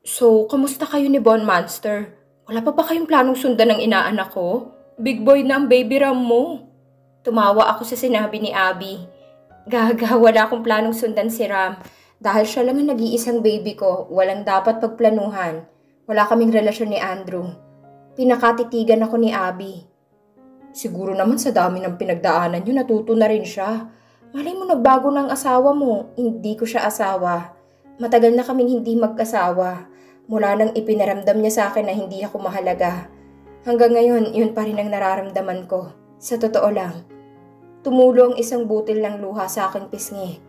So, kamusta kayo ni Bon Monster? Wala pa ba kayong planong sundan ng inaanak ko? Big boy na ang baby ram mo. Tumawa ako sa sinabi ni Abby. Gaga, wala akong planong sundan si Ram. Dahil siya lang ang nag-iisang baby ko, walang dapat pagplanuhan. Wala kaming relasyon ni Andrew. Pinakatitigan ako ni Abby. Siguro naman sa dami ng pinagdaanan niyo, natuto na rin siya. Malay mo nagbago ng asawa mo, hindi ko siya asawa. Matagal na kaming hindi mag-asawa. Mula nang ipinaramdam niya sa akin na hindi ako mahalaga. Hanggang ngayon, yun pa rin ang nararamdaman ko. Sa totoo lang, tumulo ang isang butil ng luha sa aking pisngi.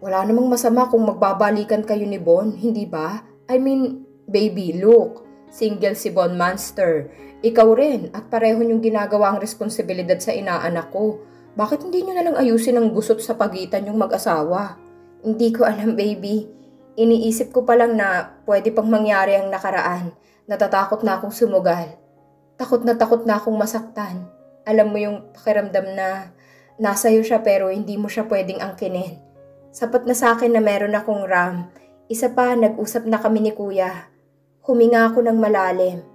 Wala namang masama kung magbabalikan kayo ni Bon, hindi ba? I mean, baby, look. Single si Bon Monster. Ikaw rin at pareho niyong ginagawa ang responsibilidad sa inaanak ko. Bakit hindi niyo na lang ayusin ang gusot sa pagitan niyong mag-asawa? Hindi ko alam, baby. Iniisip ko pa lang na pwede pang mangyari ang nakaraan. Natatakot na akong sumugal. Takot na akong masaktan. Alam mo yung pakiramdam na nasa iyo siya pero hindi mo siya pwedeng angkinin. Sapat na sa akin na meron akong Ram. Isa pa, nag-usap na kami ni Kuya. Huminga ako ng malalim.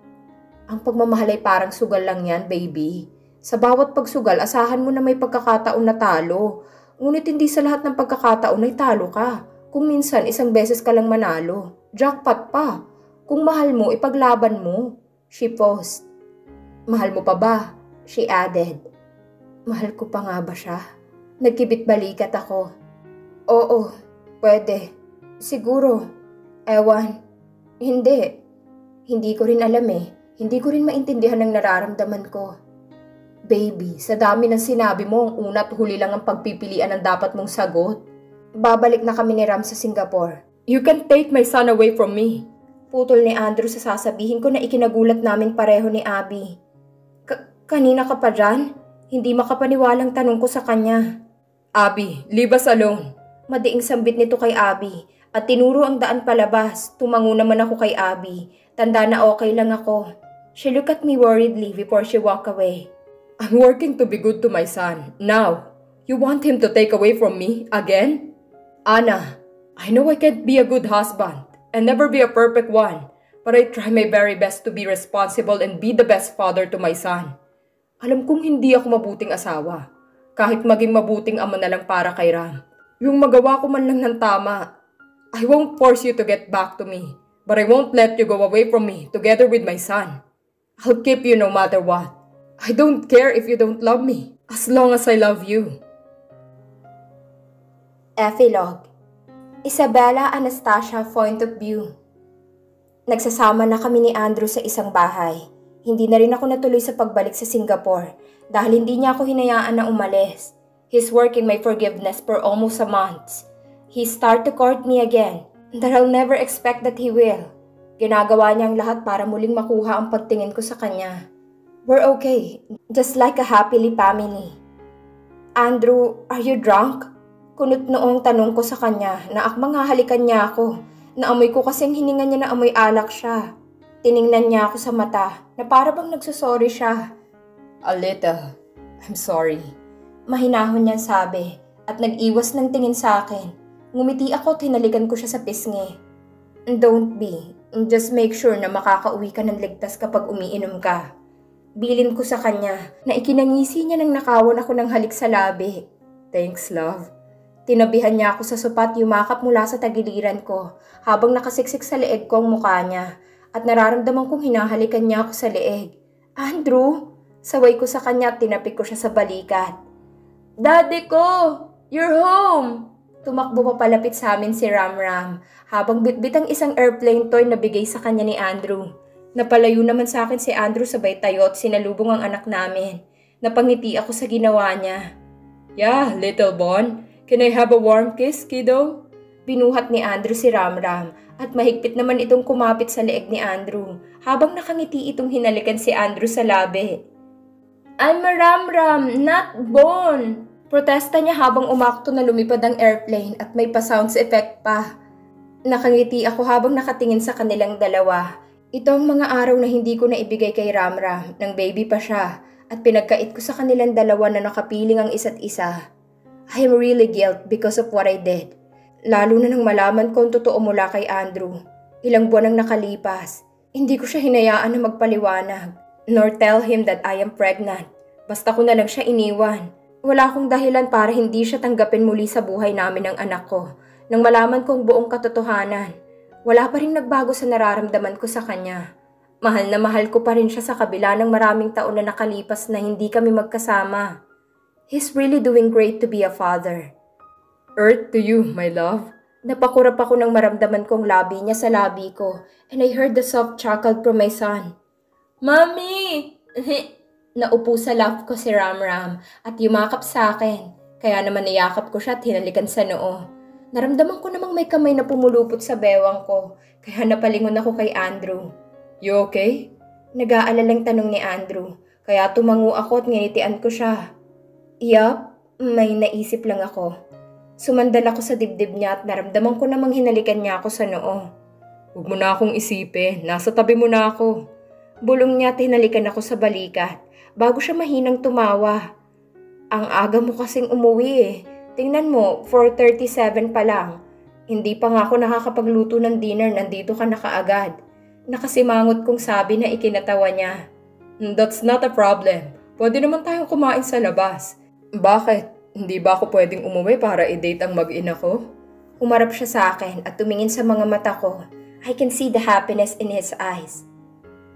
Ang pagmamahal ay parang sugal lang yan, baby. Sa bawat pagsugal, asahan mo na may pagkakataon na talo. Ngunit hindi sa lahat ng pagkakataon ay talo ka. Kung minsan, isang beses ka lang manalo. Jackpot pa. Kung mahal mo, ipaglaban mo. She paused. Mahal mo pa ba? She added. Mahal ko pa nga ba siya? Nagkibit balikat ako. Oo, pwede. Siguro. Ewan. Hindi. Hindi ko rin alam eh. Hindi ko rin maintindihan ang nararamdaman ko. Baby, sa dami ng sinabi mo, ang una at huli lang ang pagpipilian ng dapat mong sagot. Babalik na kami ni Ram sa Singapore. You can take my son away from me. Putol ni Andrew sa sasabihin ko na ikinagulat naming pareho ni Abby. Kanina ka pa dyan? Hindi makapaniwalang tanong ko sa kanya. Abby, leave us alone. Madiing sambit nito kay Abby at tinuro ang daan palabas. Tumango naman ako kay Abby. Tanda na okay lang ako. She looked at me worriedly before she walked away. I'm working to be good to my son. Now, you want him to take away from me again? Anna, I know I can't be a good husband and never be a perfect one, but I try my very best to be responsible and be the best father to my son. Alam kong hindi ako mabuting asawa, kahit maging mabuting ama na lang para kay Ram. Yung magawa ko man lang ng tama. I won't force you to get back to me, but I won't let you go away from me together with my son. I'll keep you no matter what. I don't care if you don't love me, as long as I love you. Epilogue. Isabella Anastasia Point of View. Nagsasama na kami ni Andrew sa isang bahay. Hindi na rin ako natuloy sa pagbalik sa Singapore dahil hindi niya ako hinayaan na umalis. He's working my forgiveness for almost a month. He started to court me again, that I'll never expect that he will. Ginagawa niya ang lahat para muling makuha ang pagtingin ko sa kanya. We're okay, just like a happily family. Andrew, are you drunk? Kunot noong tanong ko sa kanya na akmang hahalikan niya ako. Naamoy ko kasing hininga niya na amoy alak siya. Tiningnan niya ako sa mata na para bang nagsusorry siya. A little. I'm sorry. Mahinahon niya sabi at nag-iwas ng tingin sa akin. Ngumiti ako at hinalikan ko siya sa pisngi. Don't be. Just make sure na makakauwi ka ng ligtas kapag umiinom ka. Bilin ko sa kanya na ikinangisi niya nang nakawan ako ng halik sa labi. Thanks, love. Tinabihan niya ako sa sopa at yumakap mula sa tagiliran ko habang nakasiksik sa leeg ko ang mukha niya at nararamdaman kong hinahalikan niya ako sa leeg. Andrew! Saway ko sa kanya at tinapik ko siya sa balikat. Daddy ko! You're home! Tumakbo pa palapit sa amin si Ram Ram habang bitbit ang isang airplane toy na bigay sa kanya ni Andrew. Napalayo naman sa akin si Andrew sabay tayo at sinalubong ang anak namin. Napangiti ako sa ginawa niya. Yeah, little Bon. Can I have a warm kiss, kiddo? Binuhat ni Andrew si Ram Ram at mahigpit naman itong kumapit sa leeg ni Andrew habang nakangiti itong hinalikan si Andrew sa labi. I'm a Ram Ram, not Bon! Protesta niya habang umakto na lumipad ang airplane at may pa-sounds effect pa. Nakangiti ako habang nakatingin sa kanilang dalawa. Ito ang mga araw na hindi ko na ibigay kay Ram Ram nang baby pa siya at pinagkait ko sa kanilang dalawa na nakapiling ang isa't isa. I am really guilt because of what I did. Lalo na nang malaman ko ang totoo mula kay Andrew. Ilang buwan ang nakalipas. Hindi ko siya hinayaan na magpaliwanag, nor tell him that I am pregnant. Basta ko na lang siya iniwan. Wala akong dahilan para hindi siya tanggapin muli sa buhay namin ng anak ko. Nang malaman kong buong katotohanan, wala pa rin nagbago sa nararamdaman ko sa kanya. Mahal na mahal ko pa rin siya sa kabila ng maraming taon na nakalipas na hindi kami magkasama. He's really doing great to be a father. Earth to you, my love. Napakurap ako nang maramdaman kong labi niya sa labi ko, and I heard the soft chuckle from my son. Mommy! Naupo sa lap ko si Ramram at yumakap sa akin, kaya naman niyakap ko siya at hinalikan sa noo. Naramdaman ko namang may kamay na pumulupot sa bewang ko, kaya napalingon ako kay Andrew. You okay? Nag-aalalang tanong ni Andrew, kaya tumango ako at nginitian ko siya. Yup, may naisip lang ako. Sumandal ako sa dibdib niya at naramdaman ko namang hinalikan niya ako sa noo. Huwag mo na akong isipin, nasa tabi mo na ako. Bulong niya at hinalikan ako sa balikat, bago siya mahinang tumawa. Ang aga mo kasing umuwi eh. Tingnan mo, 4:37 pa lang. Hindi pa nga ako nakakapagluto ng dinner, nandito ka na kaagad. Nakasimangot kong sabi na ikinatawa niya. That's not a problem. Pwede naman tayong kumain sa labas. Bakit? Hindi ba ako pwedeng umuwi para i-date ang mag-ina ko? Humarap siya sa akin at tumingin sa mga mata ko. I can see the happiness in his eyes.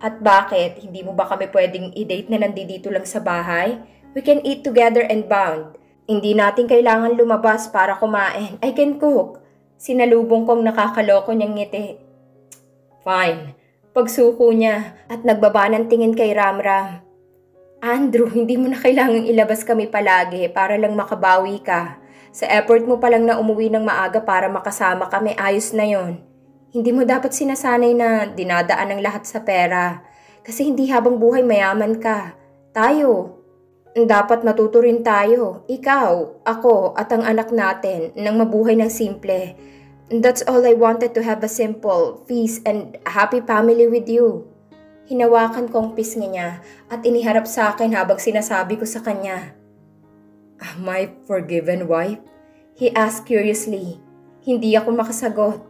At bakit? Hindi mo ba kami pwedeng i-date na nandito lang sa bahay? We can eat together and bond. Hindi natin kailangan lumabas para kumain. I can cook. Sinalubong kong nakakaloko niyang ngiti. Fine. Pagsuko niya at nagbaba ng tingin kay Ramram. Andrew, hindi mo na kailangang ilabas kami palagi para lang makabawi ka. Sa effort mo palang na umuwi ng maaga para makasama kami, ayos na yon. Hindi mo dapat sinasanay na dinadaan ang lahat sa pera. Kasi hindi habang buhay mayaman ka. Tayo. Dapat matuto rin tayo. Ikaw, ako, at ang anak natin nang mabuhay ng simple. That's all I wanted, to have a simple, peace, and happy family with you. Hinawakan ko ang pisngi niya at iniharap sa akin habang sinasabi ko sa kanya. My forgiven wife? He asked curiously. Hindi ako makasagot.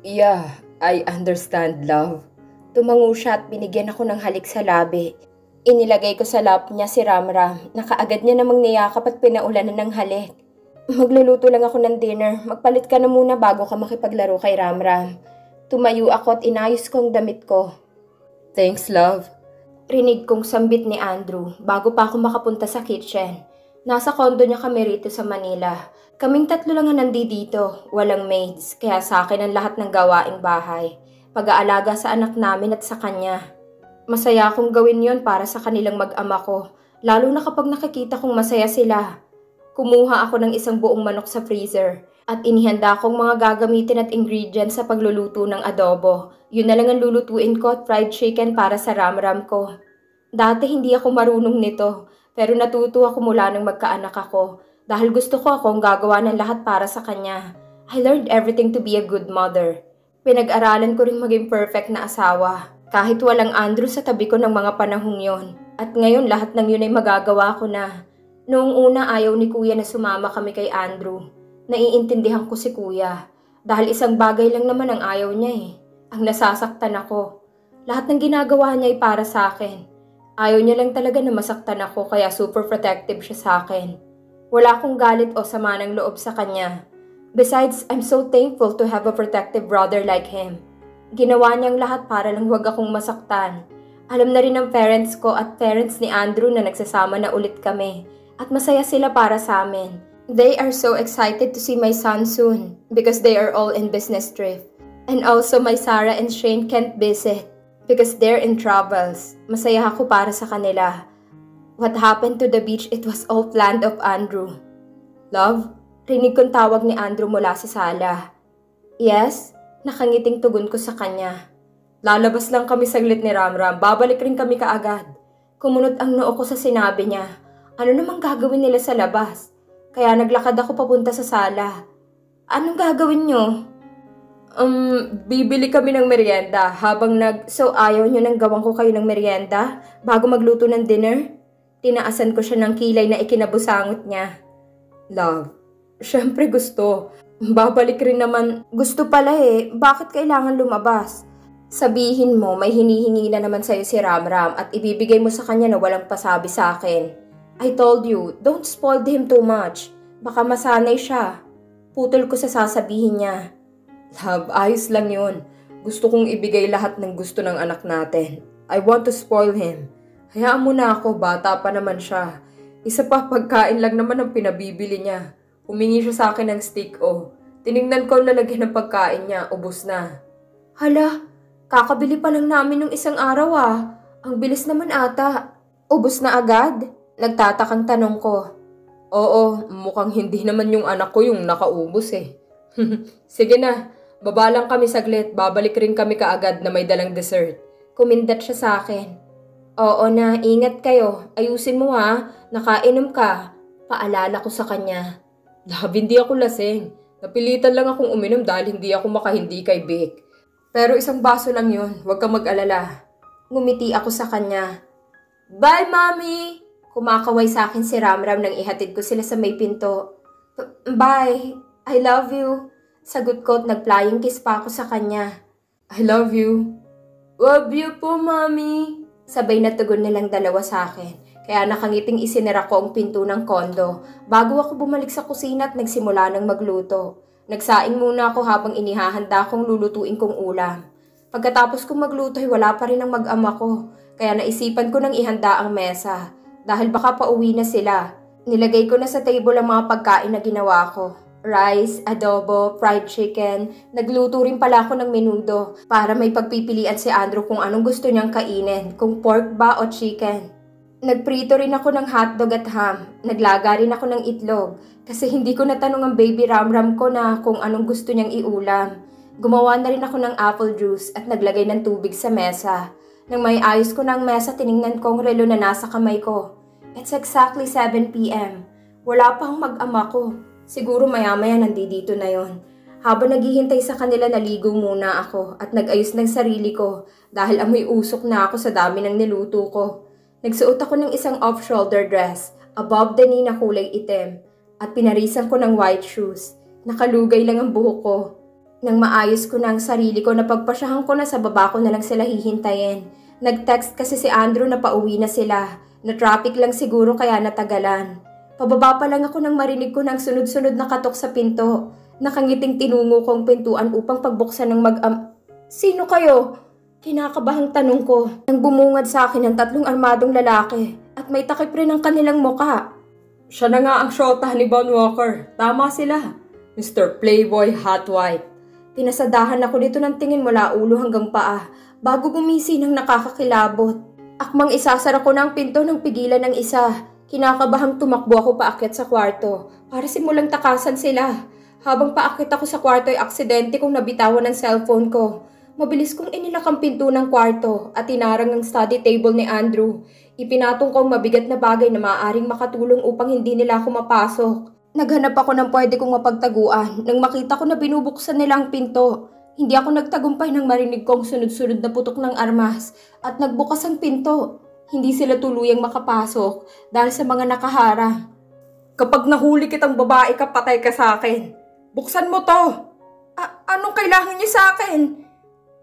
Yeah, I understand, love. Tumango siya at binigyan ako ng halik sa labi. Inilagay ko sa lap niya si Ramram na kaagad niya namang niyakap at pinaulanan ng halik. Magluluto lang ako ng dinner. Magpalit ka na muna bago ka makipaglaro kay Ramram. Tumayo ako at inayos ko ang damit ko. Thanks, love. Rinig kong sambit ni Andrew bago pa ako makapunta sa kitchen. Nasa kondo niya kami rito sa Manila. Kaming tatlo lang ang nandito, walang maids, kaya sa akin ang lahat ng gawaing bahay. Pag-aalaga sa anak namin at sa kanya. Masaya akong gawin yon para sa kanilang mag-ama ko, lalo na kapag nakikita kong masaya sila. Kumuha ako ng isang buong manok sa freezer at inihanda kong mga gagamitin at ingredients sa pagluluto ng adobo. Yun na lang ang lulutuin ko at fried chicken para sa Ramram ko. Dati hindi ako marunong nito, pero natuto ako mula nang magkaanak ako dahil gusto ko akong gagawa ng lahat para sa kanya. I learned everything to be a good mother. Pinag-aralan ko rin maging perfect na asawa. Kahit walang Andrew sa tabi ko ng mga panahong yon. At ngayon lahat ng yun ay magagawa ko na. Noong una ayaw ni Kuya na sumama kami kay Andrew. Naiintindihan ko si Kuya. Dahil isang bagay lang naman ang ayaw niya eh. Ang nasasaktan ako. Lahat ng ginagawa niya ay para sa akin. Ayaw niya lang talaga na masaktan ako kaya super protective siya sa akin. Wala akong galit o sama ng loob sa kanya. Besides, I'm so thankful to have a protective brother like him. Ginawa niyang lahat para lang huwag akong masaktan. Alam na rin ng parents ko at parents ni Andrew na nagsasama na ulit kami. At masaya sila para sa amin. They are so excited to see my son soon because they are all in business trip. And also my Sarah and Shane can't visit because they're in travels. Masaya ako para sa kanila. What happened to the beach, it was all planned of Andrew. Love, rinig kong tawag ni Andrew mula sa sala. Yes, nakangiting tugon ko sa kanya. Lalabas lang kami saglit ni Ramram, babalik rin kami kaagad. Kumunot ang noo ko sa sinabi niya. Ano namang gagawin nila sa labas? Kaya naglakad ako papunta sa sala. Anong gagawin niyo? Bibili kami ng merienda habang So ayaw niyo nang gawan ko kayo ng merienda bago magluto ng dinner? Tinaasan ko siya ng kilay na ikinabusangot niya. Love, syempre gusto. Babalik rin naman. Gusto pala bakit kailangan lumabas? Sabihin mo, may hinihingi na naman sa'yo si Ramram at ibibigay mo sa kanya na walang pasabi sa akin. I told you, don't spoil him too much. Baka masanay siya. Putol ko sa sasabihin niya. Love, ayos lang yun. Gusto kong ibigay lahat ng gusto ng anak natin. I want to spoil him. Hayaan mo na ako, bata pa naman siya. Isa pa, pagkain lang naman ang pinabibili niya. Humingi siya sa akin ng stick Tiningnan ko lalagyan ng pagkain niya, ubos na. Hala, kakabili pa lang namin nung isang araw Ang bilis naman ata. Ubos na agad? Nagtatakang tanong ko. Oo, mukhang hindi naman yung anak ko yung nakaubos Sige na, baba lang kami saglit, babalik rin kami kaagad na may dalang dessert. Kumindat siya sa akin. Oo na, ingat kayo. Ayusin mo nakainom ka. Paalala ko sa kanya. Love, hindi ako lasing. Napilitan lang akong uminom dahil hindi ako makahindi kay Vic. Pero isang baso lang yun, huwag kang mag-alala. Ngumiti ako sa kanya. Bye, Mommy! Kumakaway sa akin si Ramram nang ihatid ko sila sa may pinto. Bye! I love you! Sagot ko at nag-flying kiss pa ako sa kanya. I love you! Love you po, Mommy! Sabay na tugon nilang dalawa sa akin. Kaya nakangiting isinara ko ang pinto ng kondo bago ako bumalik sa kusina at nagsimula ng magluto. Nagsaing muna ako habang inihahanda kong lulutuin kong ulam. Pagkatapos kong magluto ay wala pa rin ang mag-ama ko. Kaya naisipan ko nang ihanda ang mesa. Dahil baka pauwi na sila. Nilagay ko na sa table ang mga pagkain na ginawa ko. Rice, adobo, fried chicken. Nagluto rin pala ako ng menudo para may pagpipilian si Andrew kung anong gusto niyang kainin, kung pork ba o chicken. Nagprito rin ako ng hotdog at ham. Naglaga rin ako ng itlog kasi hindi ko natanong ang baby Ramram ko na kung anong gusto niyang iulam. Gumawa na rin ako ng apple juice at naglagay ng tubig sa mesa. Nang may ayos ko ng mesa, tiningnan ko ang relo na nasa kamay ko. It's exactly 7 p.m. Wala pa ang mag-ama ko. Siguro maya-maya nandito na yon. Habang naghihintay sa kanila, naligo muna ako at nag-ayos ng sarili ko dahil amoy usok na ako sa dami ng niluto ko. Nagsuot ako ng isang off-shoulder dress, above the knee na kulay itim, at pinarisan ko ng white shoes. Nakalugay lang ang buhok ko. Nang maayos ko na ang sarili ko, napagpasyahan ko na sa baba ko na lang sila hihintayin. Nag-text kasi si Andrew na pauwi na sila. Na traffic lang siguro kaya natagalan. Pababa pa lang ako nang marinig ko ng sunod-sunod na katok sa pinto. Nakangiting tinungo ko ang pintuan upang pagbuksan ng Sino kayo? Kinakabahang tanong ko nang bumungad sa akin ang 3 armadong lalaki at may takip rin ang kanilang muka. Siya na nga ang syota ni Von Walker. Tama sila. Mr. Playboy Hot Wife. Pinasadahan ako dito ng tingin mula ulo hanggang paa bago gumisi ng nakakakilabot. Akmang isasara ko na ang pinto ng pigilan ng isa. Kinakabahang tumakbo ako paakyat sa kwarto para simulang takasan sila. Habang paakyat ako sa kwarto ay aksidente kong nabitawan ng cellphone ko. Mabilis kong inilak ang pinto ng kwarto at tinarang ang study table ni Andrew. Ipinatong kong mabigat na bagay na maaaring makatulong upang hindi nila ako mapasok. Naghanap ako ng pwede kong mapagtaguan nang makita ko na binubuksan nila ang pinto. Hindi ako nagtagumpay nang marinig kong sunod-sunod na putok ng armas at nagbukas ang pinto. Hindi sila tuluyang makapasok dahil sa mga nakaharang. Kapag nahuli kitang babae ka, patay ka sa akin. Buksan mo to! Anong kailangan niyo sa akin?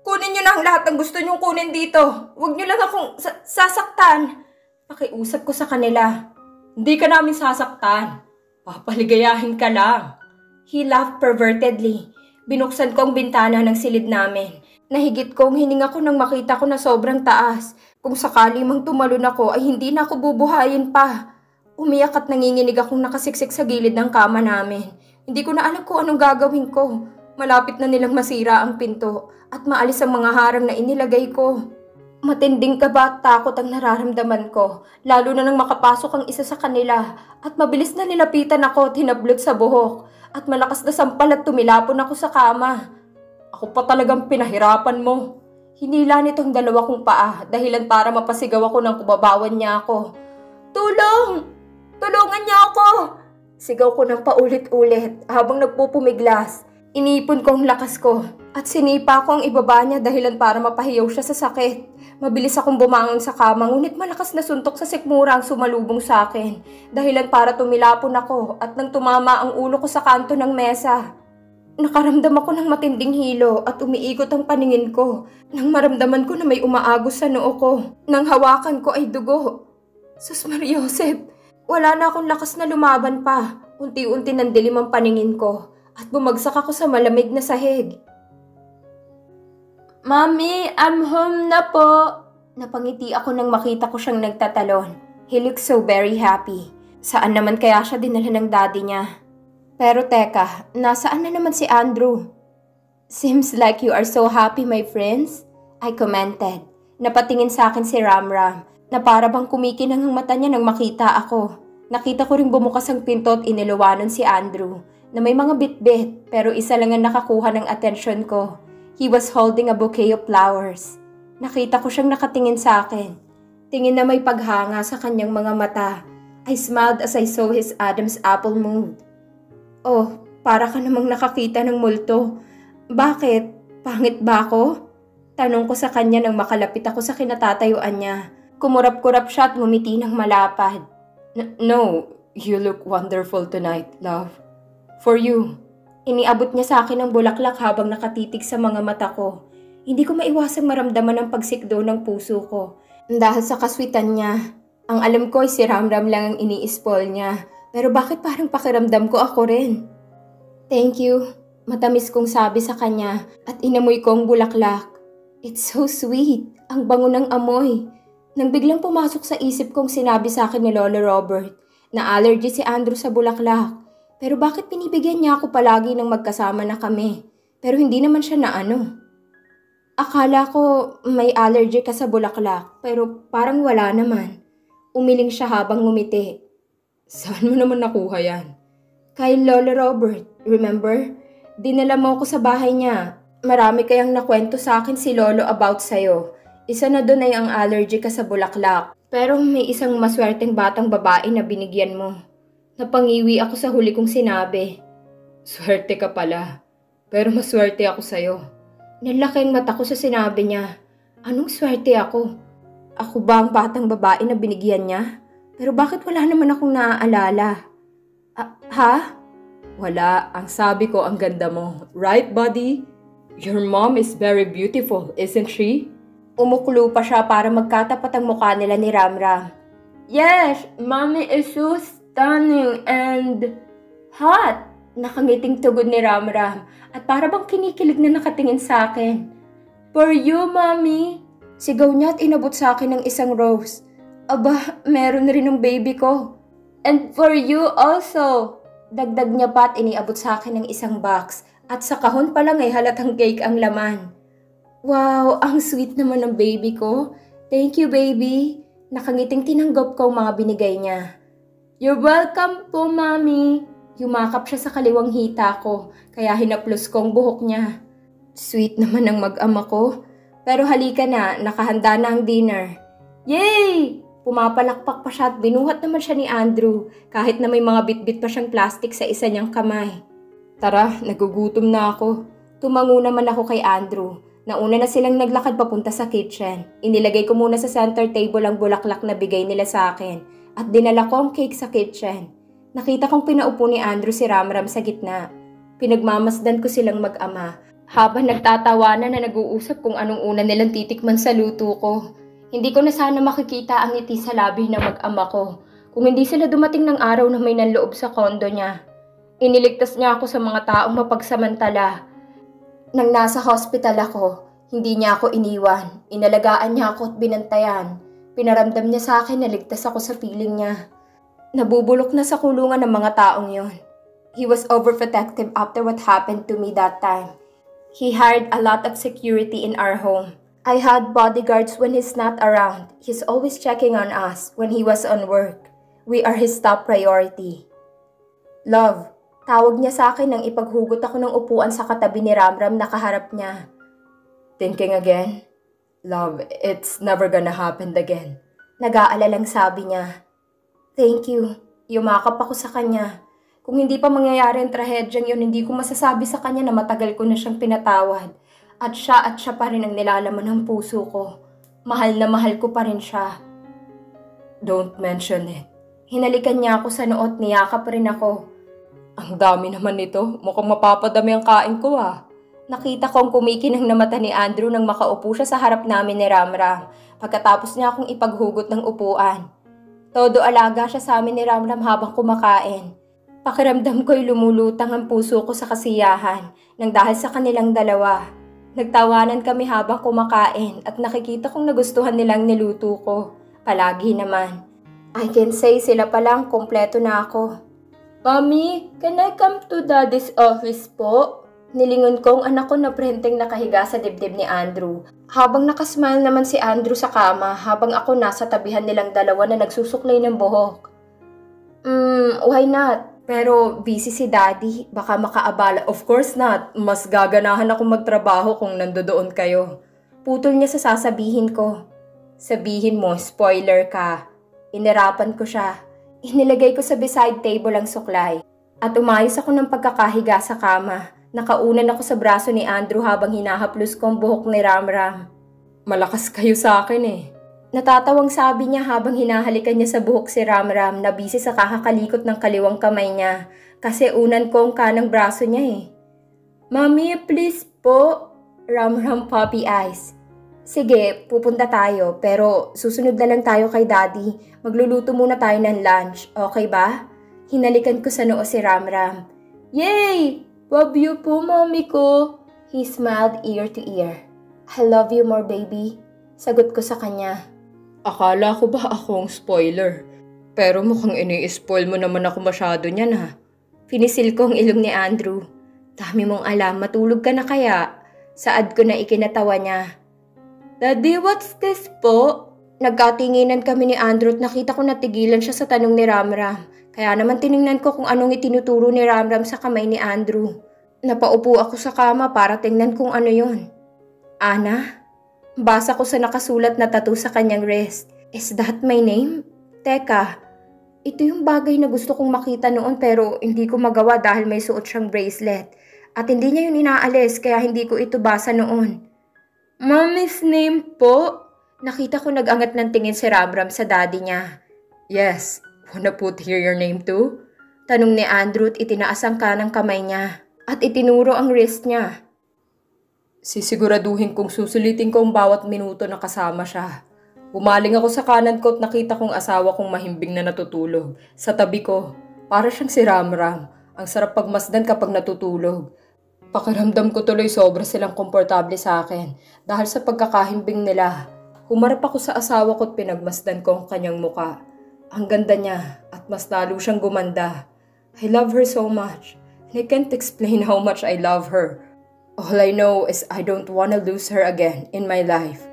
Kunin niyo na ang lahat ng gusto niyong kunin dito. Huwag niyo lang akong sasaktan. Pakiusap ko sa kanila. Hindi ka namin sasaktan. Papaligayahin ka lang. He laughed pervertedly. Binuksan ko ang bintana ng silid namin. Nahigit kong hininga ko nang makita ko na sobrang taas. Kung sakali mang tumalon ako ay hindi na ako bubuhayin pa. Umiyak at nanginginig akong nakasiksik sa gilid ng kama namin. Hindi ko na alam kung anong gagawin ko. Malapit na nilang masira ang pinto at maalis ang mga harang na inilagay ko. Matinding kaba at takot ang nararamdaman ko, lalo na nang makapasok ang isa sa kanila at mabilis na nilapitan ako at hinablot sa buhok at malakas na sampal at tumilapon ako sa kama. Ako pa talagang pinahirapan mo. Hinila nitong 2 kong paa dahilan para mapasigaw ako nang kubabawan niya ako. Tulong! Tulungan niya ako! Sigaw ko ng paulit-ulit habang nagpupumiglas. Inipon ko ang lakas ko at sinipa ko ang ibaba niya dahilan para mapahiyaw siya sa sakit. Mabilis akong bumangon sa kama ngunit malakas na suntok sa sikmura ang sumalubong sa akin dahilan para tumilapon ako at nang tumama ang ulo ko sa kanto ng mesa. Nakaramdam ako ng matinding hilo at umiikot ang paningin ko. Nang maramdaman ko na may umaagos sa noo ko. Nang hawakan ko ay dugo. Sus Mariosep, wala na akong lakas na lumaban pa. Unti-unti nandilim ang paningin ko at bumagsak ako sa malamig na sahig. Mommy, I'm home na po. Napangiti ako nang makita ko siyang nagtatalon. He looked so very happy. Saan naman kaya siya dinala ng daddy niya? Pero teka, nasaan na naman si Andrew? Seems like you are so happy, my friends. I commented. Napatingin sa akin si Ramram na para bang kumikinang ang mata niya nang makita ako. Nakita ko ring bumukas ang pinto at iniluwanan si Andrew na may mga bitbit pero isa lang ang nakakuha ng atensyon ko. He was holding a bouquet of flowers. Nakita ko siyang nakatingin sa akin. Tingin na may paghanga sa kanyang mga mata. I smiled as I saw his Adam's apple move. Oh, para ka namang nakakita ng multo. Bakit? Pangit ba ako? Tanong ko sa kanya nang makalapit ako sa kinatatayuan niya. Kumurap-kurap siya at ngumiti ng malapad. No, you look wonderful tonight, love. For you. Iniabot niya sa akin ang bulaklak habang nakatitig sa mga mata ko. Hindi ko maiwasang maramdaman ang pagsikdo ng puso ko. Dahil sa kaswitan niya. Ang alam ko ay si Ramram lang ang ini-spoil niya. Pero bakit parang pakiramdam ko ako rin? Thank you. Matamis kong sabi sa kanya at inamoy ko ang bulaklak. It's so sweet. Ang bango ng amoy. Nang biglang pumasok sa isip kong sinabi sa akin ni Lolo Robert na allergy si Andrew sa bulaklak. Pero bakit pinibigyan niya ako palagi nang magkasama na kami? Pero hindi naman siya na ano. Akala ko may allergy ka sa bulaklak pero parang wala naman. Umiling siya habang ngumiti. Saan mo naman nakuha yan? Kay Lolo Robert, remember? Dinala mo ako sa bahay niya. Marami kayang nakwento sa akin si Lolo about sa'yo. Isa na doon ay ang allergy ka sa bulaklak. Pero may isang maswerteng batang babae na binigyan mo. Napangiwi ako sa huli kong sinabi. Swerte ka pala. Pero maswerte ako sa'yo. Nalaki ang mata ko sa sinabi niya. Anong swerte ako? Ako ba ang batang babae na binigyan niya? Pero bakit wala naman akong naaalala? Ha? Wala. Ang sabi ko ang ganda mo. Right, buddy? Your mom is very beautiful, isn't she? Umuklo pa siya para magkatapat ang mukha nila ni Ramram. Yes, mommy is so stunning and hot. Nakangiting tugod ni Ramram at para bang kinikilig na nakatingin sa akin. For you, mommy. Sigaw niya at inabot sa akin ng isang rose. Aba, meron rin ng baby ko. And for you also. Dagdag niya pa at iniabot sa akin ng isang box. At sa kahon pa lang ay halatang cake ang laman. Wow, ang sweet naman ng baby ko. Thank you, baby. Nakangiting tinanggap ko ang mga binigay niya. You're welcome po, mommy. Yumakap siya sa kaliwang hita ko, kaya hinaplos ko ang buhok niya. Sweet naman ang mag-ama ko. Pero halika na, nakahanda na ang dinner. Yay! Pumapalakpak pa siya at binuhat naman siya ni Andrew kahit na may mga bitbit pa siyang plastic sa isa niyang kamay. Tara, nagugutom na ako. Tumango naman ako kay Andrew. Nauna na silang naglakad papunta sa kitchen. Inilagay ko muna sa center table ang bulaklak na bigay nila sa akin at dinala ko ang cake sa kitchen. Nakita kong pinaupo ni Andrew si Ramram sa gitna. Pinagmamasdan ko silang mag-ama habang nagtatawanan na nag-uusap kung anong una nilang titikman sa luto ko. Hindi ko na sana makikita ang ngiti sa labi ng mag-ama ko kung hindi sila dumating ng araw na may nanloob sa kondo niya. Iniligtas niya ako sa mga taong mapagsamantala. Nang nasa hospital ako, hindi niya ako iniwan. Inalagaan niya ako at binantayan. Pinaramdam niya sa akin na ligtas ako sa piling niya. Nabubulok na sa kulungan ng mga taong yon. He was overprotective after what happened to me that time. He hired a lot of security in our home. I had bodyguards when he's not around. He's always checking on us when he was on work. We are his top priority. Love, tawag niya sa akin nang ipaghugot ako ng upuan sa katabi ni Ramram na kaharap niya. Thinking again? Love, it's never gonna happen again. Nag-aalalang sabi niya. Thank you. Yumakap ako sa kanya. Kung hindi pa mangyayari ang trahedyang yun, hindi ko masasabi sa kanya na matagal ko na siyang pinatawad. At siya pa rin ang nilalaman ng puso ko. Mahal na mahal ko pa rin siya. Don't mention it. Hinalikan niya ako sa noo at niyakap rin ako. Ang dami naman nito. Mukhang mapapadami ang kain ko ah. Nakita kong kumikinang na mata ni Andrew nang makaupo siya sa harap namin ni Ramram pagkatapos niya akong ipaghugot ng upuan. Todo alaga siya sa amin ni Ramram habang kumakain. Pakiramdam ko'y lumulutang ang puso ko sa kasiyahan nang dahil sa kanilang dalawa. Nagtawanan kami habang kumakain at nakikita kong nagustuhan nilang niluto ko. Palagi naman. I can say sila palang kompleto na ako. Mommy, can I come to Daddy's office po? Nilingon ko ang anak ko na prenteng nakahiga sa dibdib ni Andrew. Habang nakasmile naman si Andrew sa kama habang ako nasa tabihan nilang dalawa na nagsusuklay ng buhok. Why not? Pero busy si Daddy, baka makaabala. Of course not, mas gaganahan ako magtrabaho kung nandoon kayo. Putol niya sa sasabihin ko. Sabihin mo, spoiler ka. Inirapan ko siya. Inilagay ko sa beside table ang suklay. At umayos ako ng pagkakahiga sa kama. Nakaunan ako sa braso ni Andrew habang hinahaplos ko ang buhok ni Ramram. Malakas kayo sa akin eh. Natatawang sabi niya habang hinahalikan niya sa buhok si Ramram na busy sa kakakalikot ng kaliwang kamay niya kasi unan ko ang kanang braso niya eh. Mommy, please po. Ramram puppy eyes. Sige, pupunta tayo pero susunod na lang tayo kay Daddy. Magluluto muna tayo ng lunch, okay ba? Hinalikan ko sa noo si Ramram. Yay! Love you po, mommy ko. He smiled ear to ear. I love you more, baby. Sagot ko sa kanya. Akala ko ba akong spoiler? Pero mukhang ini-spoil mo naman ako masyado niyan ha. Finisil ko ang ilong ni Andrew. Dami mong alam, matulog ka na kaya? Saad ko na ikinatawa niya. Daddy, what's this po? Nagkatinginan kami ni Andrew at nakita ko natigilan siya sa tanong ni Ramram. Kaya naman tiningnan ko kung anong itinuturo ni Ramram sa kamay ni Andrew. Napaupo ako sa kama para tingnan kung ano yon. Ana? Basa ko sa nakasulat na tattoo sa kanyang wrist. Is that my name? Teka, ito yung bagay na gusto kong makita noon pero hindi ko magawa dahil may suot siyang bracelet. At hindi niya yun inaalis kaya hindi ko ito basa noon. Mommy's name po? Nakita ko nag-angat ng tingin si Ramram sa daddy niya. Yes. Wanna put here your name too? Tanong ni Andrew at itinaas ang kanang kamay niya at itinuro ang wrist niya. Sisiguraduhin kong susulitin ko ang bawat minuto na kasama siya. Umaling ako sa kanan ko at nakita kong asawa kong mahimbing na natutulog. Sa tabi ko, para siyang si Ramram. Ang sarap pagmasdan kapag natutulog. Pakiramdam ko tuloy sobra silang komportable sa akin dahil sa pagkakahimbing nila. Humarap ako sa asawa ko at pinagmasdan ko ang kanyang muka. Ang ganda niya at mas lalo siyang gumanda. I love her so much and I can't explain how much I love her. All I know is I don't want to lose her again in my life.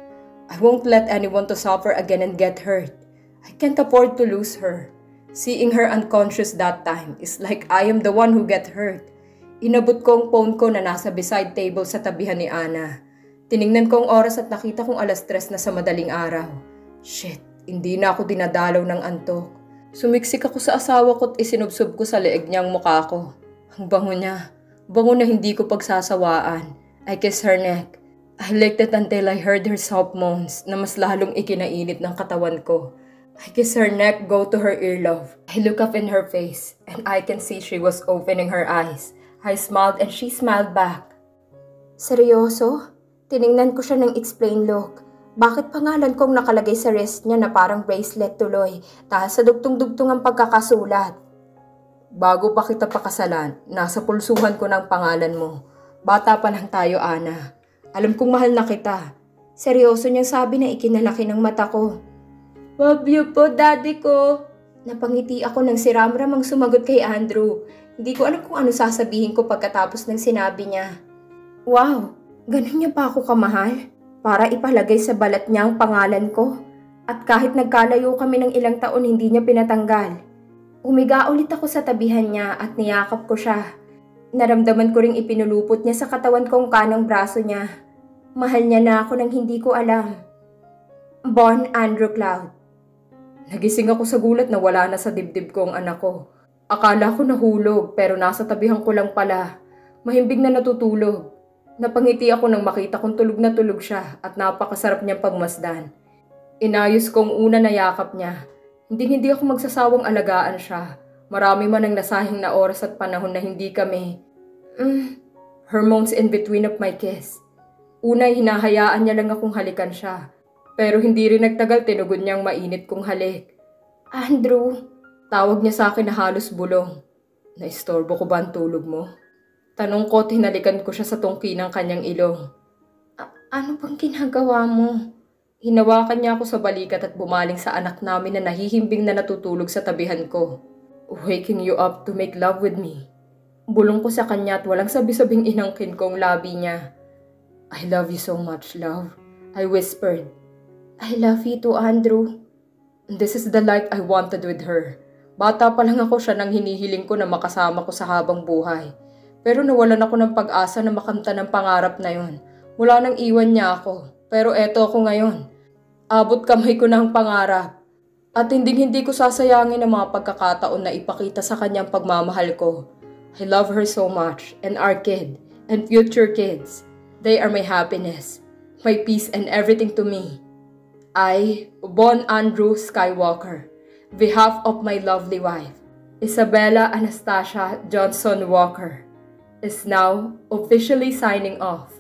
I won't let anyone to suffer again and get hurt. I can't afford to lose her. Seeing her unconscious that time is like I am the one who get hurt. Inabot ko ang phone ko na nasa beside table sa tabihan ni Ana. Tiningnan ko ang oras at nakita kong 3:00 na sa madaling araw. Shit. Hindi na ako dinadalaw ng antok. Sumiksik ako sa asawa ko at isinubsob ko sa leeg niyang mukha ko. Ang bango niya. Bango na hindi ko pagsasawaan. I kissed her neck. I licked it until I heard her soft moans na mas lalong ikinainit ng katawan ko. I kissed her neck, go to her earlobe. I look up in her face and I can see she was opening her eyes. I smiled and she smiled back. Seryoso? Tiningnan ko siya ng explain look. Bakit pangalan kong nakalagay sa wrist niya na parang bracelet tuloy dahil sa dugtong-dugtong ang pagkakasulat? Bago pa kita pakasalan, nasa pulsuhan ko ng pangalan mo. Bata pa lang tayo, Ana. Alam kong mahal na kita. Seryoso niyang sabi na ikinalaki ng mata ko. Love you po, daddy ko. Napangiti ako nang si Ramram ang sumagot kay Andrew. Hindi ko alam kung ano sasabihin ko pagkatapos ng sinabi niya. Wow, ganun niya pa ako kamahal? Para ipalagay sa balat niya ang pangalan ko. At kahit nagkalayo kami ng ilang taon, hindi niya pinatanggal. Umiga ulit ako sa tabihan niya at niyakap ko siya. Naramdaman ko ring ipinulupot niya sa katawan kong kanang braso niya. Mahal niya na ako nang hindi ko alam. Bon Andrew Cloud. Nagising ako sa gulat na wala na sa dibdib ko ang anak ko. Akala ko nahulog pero nasa tabihan ko lang pala. Mahimbing na natutulog. Napangiti ako nang makita kong tulog na tulog siya at napakasarap niyang pagmasdan. Inayos kong una na yakap niya. Hindi ako magsasawang alagaan siya. Marami man ang nasahing na oras at panahon na hindi kami. Hormones in between of my kiss. Unay, hinahayaan niya lang akong halikan siya. Pero hindi rin nagtagal tinugod niyang mainit kong halik. Andrew, tawag niya sa akin na halos bulong. Naistorbo ko ba ang tulog mo? Tanong ko, tinalikan ko siya sa tungki ng kanyang ilong. Ano bang ginagawa mo? Hinawakan niya ako sa balikat at bumaling sa anak namin na nahihimbing na natutulog sa tabihan ko. Waking you up to make love with me. Bulong ko sa kanya at walang sabi-sabing inangkin ko ang labi niya. I love you so much, love. I whispered. I love you too, Andrew. This is the life I wanted with her. Bata pa lang ako siya nang hinihiling ko na makasama ko sa habang buhay. Pero nawalan ako ng pag-asa na makamta ng pangarap na yon. Mula nang iwan niya ako. Pero eto ako ngayon. Abot kamay ko ng pangarap. At hindi ko sasayangin ang mga pagkakataon na ipakita sa kanyang pagmamahal ko. I love her so much, and our kid, and future kids. They are my happiness, my peace and everything to me. I, Bon Andrew Skywalker, behalf of my lovely wife, Isabella Anastasia Johnson Walker, is now officially signing off.